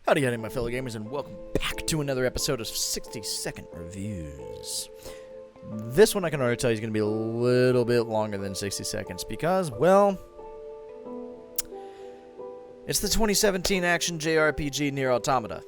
Howdy, my fellow gamers, and welcome back to another episode of 60-second reviews. This one I can already tell you is going to be a little bit longer than 60 seconds because, well, it's the 2017 action JRPG Nier Automata,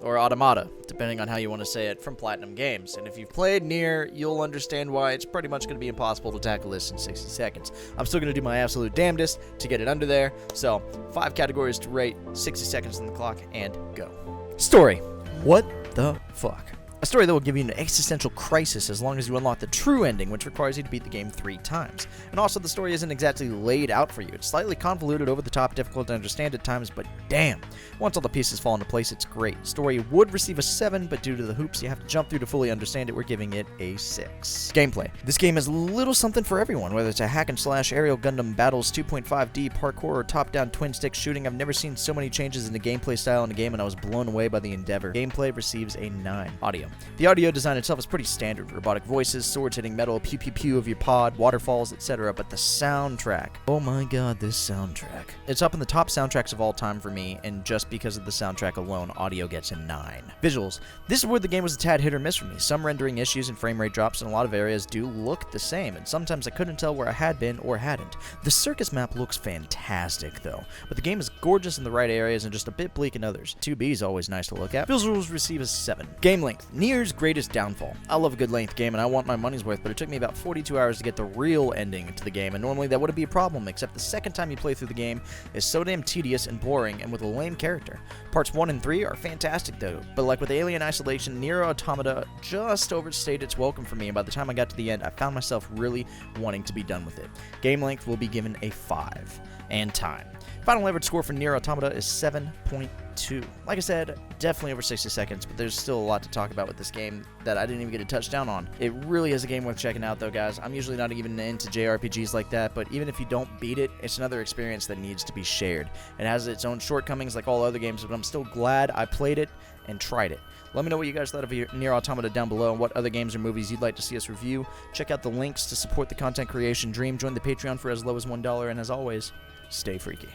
or Automata, depending on how you want to say it, from Platinum Games. And if you've played Nier, you'll understand why it's pretty much going to be impossible to tackle this in 60 seconds. I'm still going to do my absolute damnedest to get it under there, so 5 categories to rate, 60 seconds on the clock, and go. Story. What the fuck? A story that will give you an existential crisis as long as you unlock the true ending, which requires you to beat the game 3 times. And also, the story isn't exactly laid out for you. It's slightly convoluted, over the top, difficult to understand at times, but damn, once all the pieces fall into place, it's great. Story would receive a 7, but due to the hoops you have to jump through to fully understand it, we're giving it a 6. Gameplay. This game has little something for everyone, whether it's a hack-and-slash aerial Gundam battles, 2.5D parkour, or top-down twin-stick shooting. I've never seen so many changes in the gameplay style in a game, and I was blown away by the endeavor. Gameplay receives a 9. Audio. The audio design itself is pretty standard. Robotic voices, swords hitting metal, pew pew pew of your pod, waterfalls, etc. But the soundtrack. Oh my god, this soundtrack. It's up in the top soundtracks of all time for me, and just because of the soundtrack alone, audio gets a 9. Visuals. This is where the game was a tad hit or miss for me. Some rendering issues and frame rate drops in a lot of areas do look the same, and sometimes I couldn't tell where I had been or hadn't. The circus map looks fantastic though, but the game is gorgeous in the right areas and just a bit bleak in others. 2B is always nice to look at. Visuals receive a 7. Game length. Nier's greatest downfall. I love a good length game and I want my money's worth, but it took me about 42 hours to get the real ending to the game, and normally that wouldn't be a problem, except the second time you play through the game is so damn tedious and boring and with a lame character. Parts 1 and 3 are fantastic though, but like with Alien Isolation, Nier Automata just overstayed its welcome for me, and by the time I got to the end, I found myself really wanting to be done with it. Game length will be given a 5. And time. Final average score for Nier Automata is 7.2. Like I said, definitely over 60 seconds, but there's still a lot to talk about with this game that I didn't even get a touchdown on. It really is a game worth checking out though, guys. I'm usually not even into JRPGs like that, but even if you don't beat it, it's another experience that needs to be shared. It has its own shortcomings like all other games, but I'm still glad I played it and tried it. Let me know what you guys thought of Nier Automata down below and what other games or movies you'd like to see us review. Check out the links to support the content creation dream. Join the Patreon for as low as $1, and as always, stay freaky.